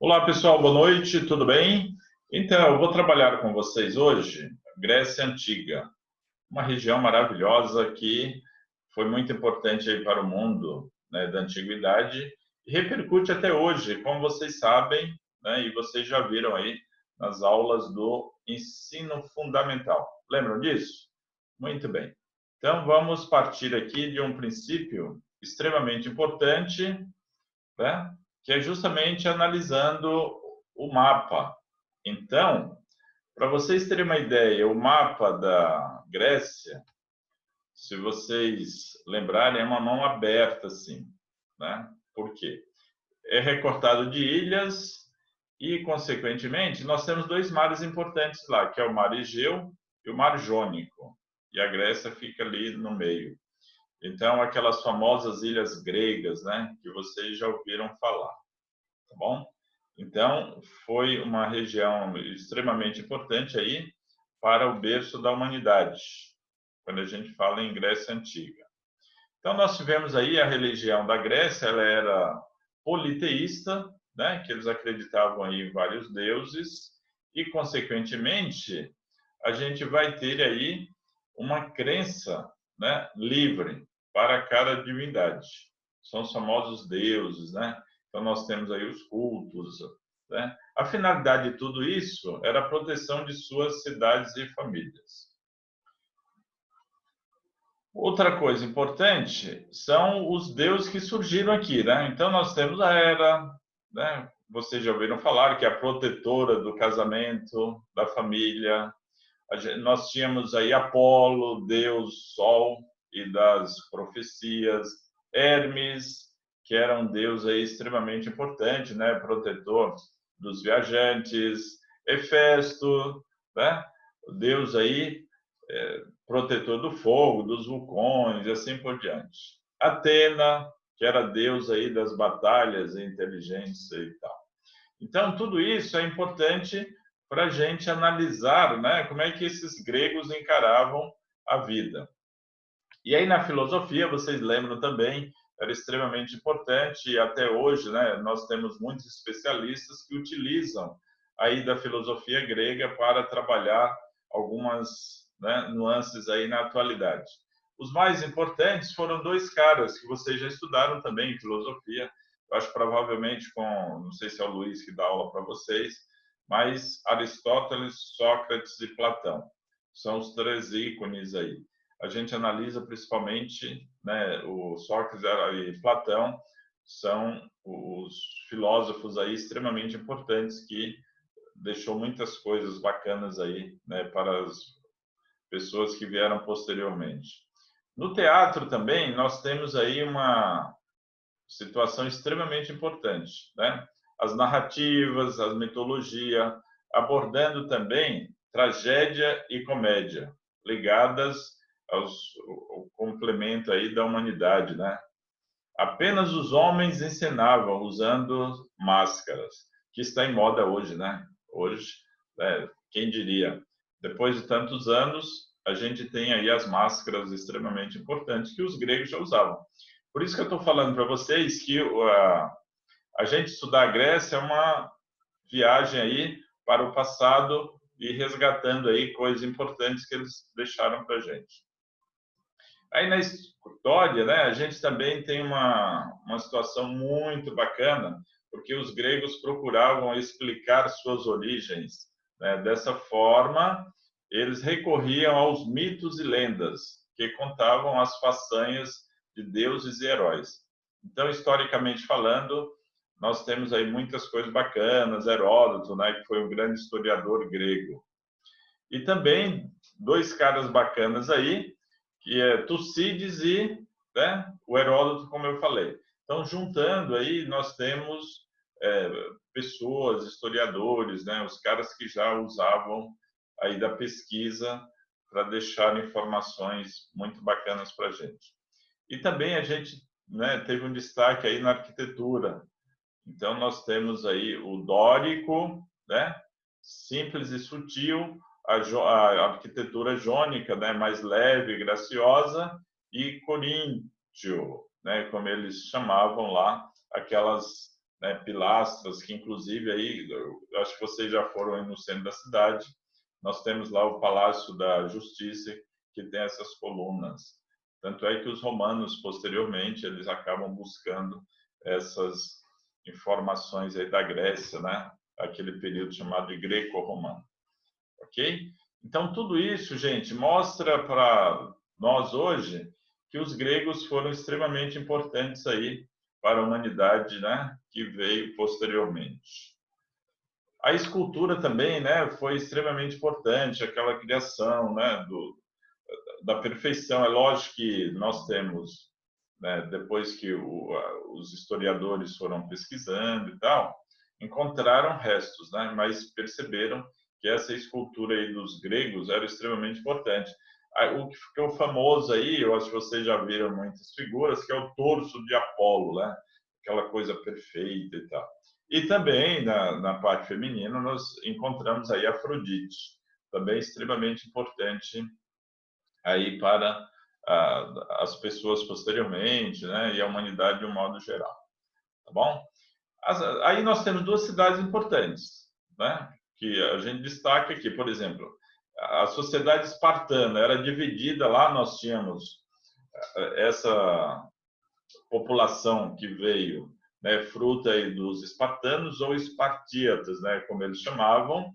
Olá, pessoal, boa noite, tudo bem? Então, eu vou trabalhar com vocês hoje Grécia Antiga, uma região maravilhosa que foi muito importante aí para o mundo, né, da antiguidade e repercute até hoje, como vocês sabem, né, e vocês já viram aí nas aulas do ensino fundamental. Lembram disso? Muito bem. Então, vamos partir aqui de um princípio extremamente importante, né? Que é justamente analisando o mapa. Então, para vocês terem uma ideia, o mapa da Grécia, se vocês lembrarem, é uma mão aberta, assim, né? Por quê? É recortado de ilhas e, consequentemente, nós temos dois mares importantes lá, que é o Mar Egeu e o Mar Jônico. E a Grécia fica ali no meio. Então, aquelas famosas ilhas gregas, né, que vocês já ouviram falar, tá bom? Então, foi uma região extremamente importante aí para o berço da humanidade, quando a gente fala em Grécia Antiga. Então, nós tivemos aí a religião da Grécia, ela era politeísta, né, que eles acreditavam aí em vários deuses, e, consequentemente, a gente vai ter aí uma crença, né, livre para cada divindade. São os famosos deuses, né? Então nós temos aí os cultos, né? A finalidade de tudo isso era a proteção de suas cidades e famílias. Outra coisa importante são os deuses que surgiram aqui, né? Então nós temos a Hera, né? Vocês já ouviram falar que é a protetora do casamento, da família. Nós tínhamos aí Apolo, Deus Sol e das profecias, Hermes, que era um deus aí extremamente importante, né? Protetor dos viajantes, Hefesto, né? O deus aí protetor do fogo, dos vulcões e assim por diante. Atena, que era deus aí das batalhas e inteligência e tal. Então, tudo isso é importante para a gente analisar, né, como é que esses gregos encaravam a vida. E aí, na filosofia, vocês lembram também, era extremamente importante, e até hoje, né, nós temos muitos especialistas que utilizam aí da filosofia grega para trabalhar algumas, né, nuances aí na atualidade. Os mais importantes foram dois caras que vocês já estudaram também em filosofia. Eu acho provavelmente com, não sei se é o Luiz que dá aula para vocês, mas Aristóteles, Sócrates e Platão. São os três ícones aí. A gente analisa principalmente, né, o Sócrates e Platão são os filósofos aí extremamente importantes que deixou muitas coisas bacanas aí, né, para as pessoas que vieram posteriormente. No teatro também nós temos aí uma situação extremamente importante, né? As narrativas, a mitologia, abordando também tragédia e comédia, ligadas ao complemento aí da humanidade, né? Apenas os homens encenavam usando máscaras, que está em moda hoje, né? Hoje, quem diria? Depois de tantos anos, a gente tem aí as máscaras extremamente importantes que os gregos já usavam. Por isso que eu estou falando para vocês que a gente estudar a Grécia é uma viagem aí para o passado e resgatando aí coisas importantes que eles deixaram para a gente. Aí na história, né, a gente também tem uma situação muito bacana, porque os gregos procuravam explicar suas origens, né? Dessa forma, eles recorriam aos mitos e lendas, que contavam as façanhas de deuses e heróis. Então, historicamente falando, nós temos aí muitas coisas bacanas, Heródoto, né, que foi um grande historiador grego. E também dois caras bacanas aí, que é Tucídides e, né, o Heródoto, como eu falei. Então, juntando aí, nós temos pessoas, historiadores, né, os caras que já usavam aí da pesquisa para deixar informações muito bacanas para a gente. E também a gente, né, teve um destaque aí na arquitetura. Então, nós temos aí o dórico, né, simples e sutil, a arquitetura jônica, né, mais leve e graciosa, e coríntio, né, como eles chamavam lá, aquelas né, pilastras, que inclusive aí, eu acho que vocês já foram aí no centro da cidade, nós temos lá o Palácio da Justiça, que tem essas colunas. Tanto é que os romanos, posteriormente, eles acabam buscando essas informações aí da Grécia, né? Aquele período chamado de greco-romano. Ok? Então, tudo isso, gente, mostra para nós hoje que os gregos foram extremamente importantes aí para a humanidade, né? Que veio posteriormente. A escultura também, né? Foi extremamente importante, aquela criação, né? Da perfeição. É lógico que nós temos, né, depois que os historiadores foram pesquisando e tal, encontraram restos, né, mas perceberam que essa escultura aí dos gregos era extremamente importante. O que ficou famoso aí, eu acho que vocês já viram muitas figuras, que é o torso de Apolo, né, aquela coisa perfeita e tal. E também na parte feminina nós encontramos aí Afrodite, também extremamente importante aí para as pessoas posteriormente, né, e a humanidade de um modo geral, tá bom? Aí nós temos duas cidades importantes, né, que a gente destaca aqui, por exemplo, a sociedade espartana era dividida lá, nós tínhamos essa população que veio, né, fruta aí dos espartanos ou espartíatas, né, como eles chamavam,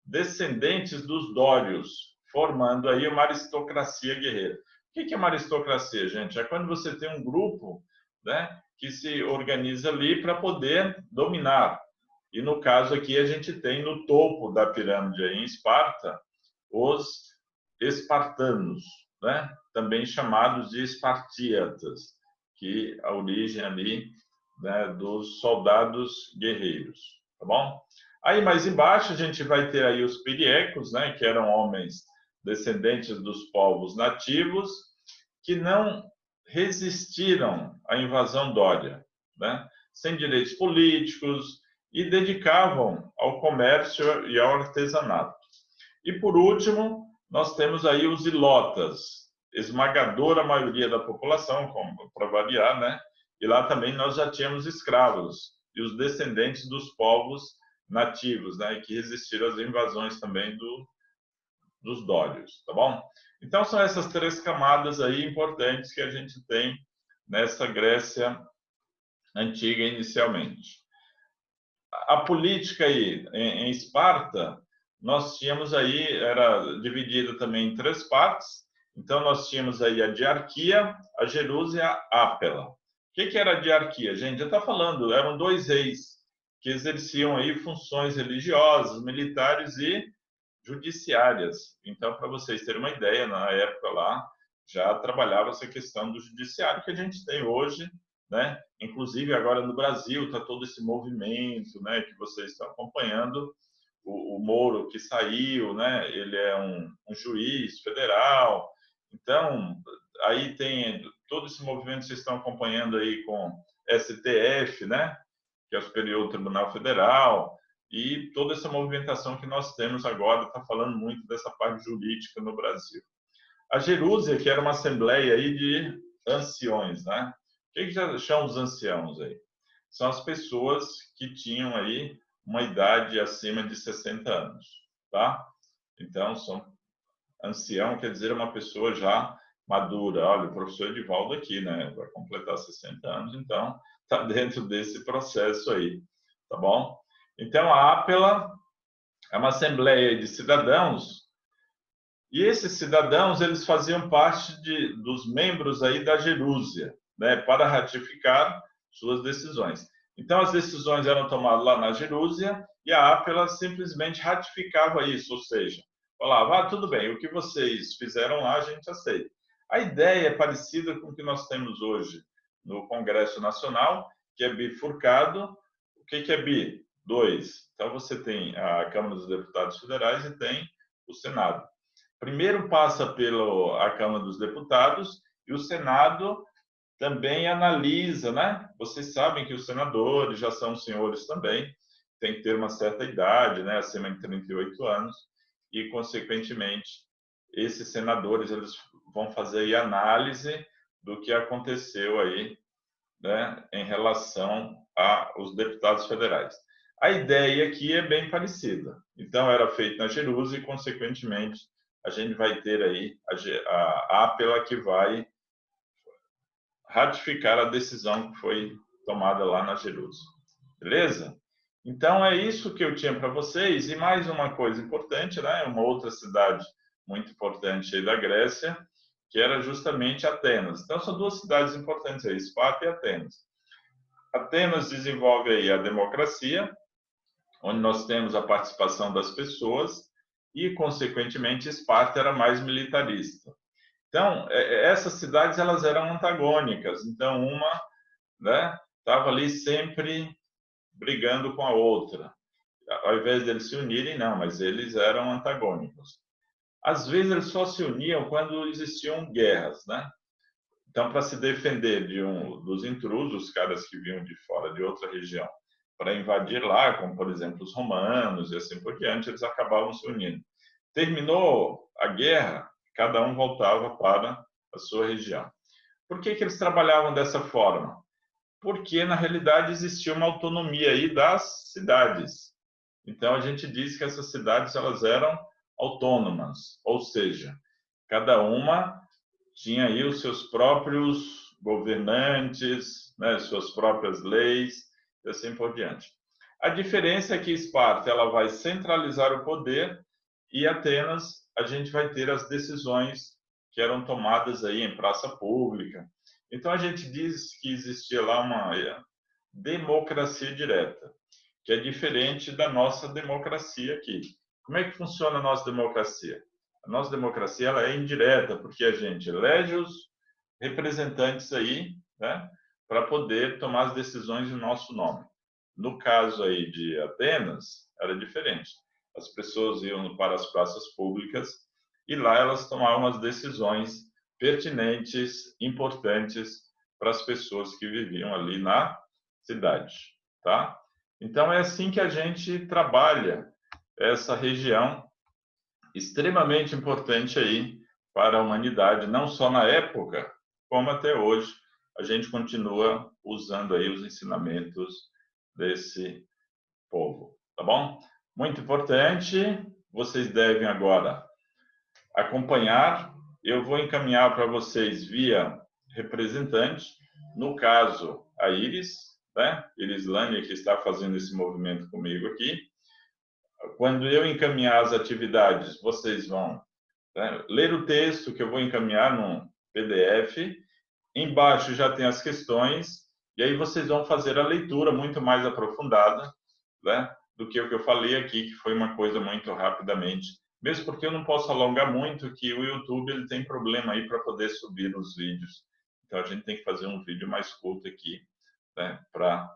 descendentes dos dórios, formando aí uma aristocracia guerreira. O que é uma aristocracia, gente? É quando você tem um grupo, né, que se organiza ali para poder dominar. E no caso aqui a gente tem no topo da pirâmide aí, em Esparta os espartanos, né, também chamados de espartíatas, que a origem ali, né, dos soldados guerreiros, tá bom? Aí mais embaixo a gente vai ter aí os piriecos, né, que eram homens descendentes dos povos nativos que não resistiram à invasão dória, né, sem direitos políticos e dedicavam ao comércio e ao artesanato. E por último, nós temos aí os ilotas, esmagadora maioria da população, para variar, né? E lá também nós já tínhamos escravos e os descendentes dos povos nativos, né, que resistiram às invasões também dos dórios, tá bom? Então são essas três camadas aí importantes que a gente tem nessa Grécia antiga inicialmente. A política aí em Esparta, nós tínhamos aí, era dividida também em três partes. Então nós tínhamos aí a diarquia, a Jerusa e a Ápela. O que era a diarquia? Gente, já está falando, eram dois reis que exerciam aí funções religiosas, militares e judiciárias. Então, para vocês terem uma ideia, na época lá já trabalhava essa questão do judiciário que a gente tem hoje, né? Inclusive agora no Brasil está todo esse movimento, né, que vocês estão acompanhando. O Moro que saiu, né? Ele é um juiz federal. Então, aí tem todo esse movimento que vocês estão acompanhando aí com STF, né? Que é o Superior Tribunal Federal, e toda essa movimentação que nós temos agora está falando muito dessa parte jurídica no Brasil. A Jerúsia, que era uma assembleia aí de anciões, né? O que são os anciãos aí? São as pessoas que tinham aí uma idade acima de 60 anos, tá? Então, ancião quer dizer uma pessoa já madura. Olha, o professor Edivaldo aqui, né? Vai completar 60 anos, então está dentro desse processo aí, tá bom? Então, a Ápela é uma assembleia de cidadãos e esses cidadãos, eles faziam parte dos membros aí da Gerúsia, né, para ratificar suas decisões. Então, as decisões eram tomadas lá na Gerúsia e a Ápela simplesmente ratificava isso, ou seja, falava, tudo bem, o que vocês fizeram lá, a gente aceita. A ideia é parecida com o que nós temos hoje no Congresso Nacional, que é bifurcado. O que é bi? Dois. Então, você tem a Câmara dos Deputados Federais e tem o Senado. Primeiro passa pela Câmara dos Deputados e o Senado também analisa, né? Vocês sabem que os senadores já são senhores também, tem que ter uma certa idade, né? Acima de 38 anos, e, consequentemente, esses senadores eles vão fazer a análise do que aconteceu aí, né, em relação aos deputados federais. A ideia aqui é bem parecida. Então, era feito na Jerusa e, consequentemente, a gente vai ter aí a APELA que vai ratificar a decisão que foi tomada lá na Jerusa. Beleza? Então, é isso que eu tinha para vocês. E mais uma coisa importante, né? Uma outra cidade muito importante aí da Grécia, que era justamente Atenas. Então, são duas cidades importantes aí, Esparta e Atenas. Atenas desenvolve aí a democracia, onde nós temos a participação das pessoas, e, consequentemente, Esparta era mais militarista. Então, essas cidades elas eram antagônicas. Então, uma, né, estava ali sempre brigando com a outra. Ao invés deles se unirem, não, mas eles eram antagônicos. Às vezes, eles só se uniam quando existiam guerras, né? Então, para se defender dos intrusos, os caras que vinham de fora, de outra região, para invadir lá, como, por exemplo, os romanos e assim por diante, eles acabavam se unindo. Terminou a guerra, cada um voltava para a sua região. Por que eles trabalhavam dessa forma? Porque, na realidade, existia uma autonomia aí das cidades. Então, a gente diz que essas cidades elas eram autônomas, ou seja, cada uma tinha aí os seus próprios governantes, né, suas próprias leis e assim por diante. A diferença é que Esparta ela vai centralizar o poder e Atenas a gente vai ter as decisões que eram tomadas aí em praça pública. Então a gente diz que existia lá uma democracia direta, que é diferente da nossa democracia aqui. Como é que funciona a nossa democracia? A nossa democracia ela é indireta, porque a gente elege os representantes aí, né, para poder tomar as decisões em nosso nome. No caso aí de Atenas, era diferente. As pessoas iam para as praças públicas e lá elas tomavam as decisões pertinentes, importantes para as pessoas que viviam ali na cidade, tá? Então é assim que a gente trabalha essa região extremamente importante aí para a humanidade, não só na época, como até hoje a gente continua usando aí os ensinamentos desse povo, tá bom? Muito importante, vocês devem agora acompanhar, eu vou encaminhar para vocês via representante, no caso a Iris, né? Irislânia que está fazendo esse movimento comigo aqui. Quando eu encaminhar as atividades, vocês vão, né, ler o texto que eu vou encaminhar no PDF. Embaixo já tem as questões, e aí vocês vão fazer a leitura muito mais aprofundada, né, do que o que eu falei aqui, que foi uma coisa muito rapidamente. Mesmo porque eu não posso alongar muito, que o YouTube ele tem problema aí para poder subir os vídeos. Então a gente tem que fazer um vídeo mais curto aqui, né, para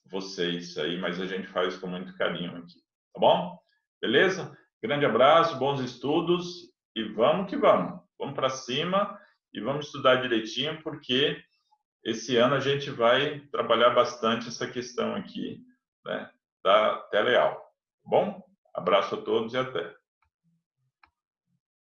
vocês aí, mas a gente faz com muito carinho aqui. Tá bom? Beleza? Grande abraço, bons estudos e vamos que vamos. Vamos para cima e vamos estudar direitinho, porque esse ano a gente vai trabalhar bastante essa questão aqui, né, da teleaula. Bom? Abraço a todos e até.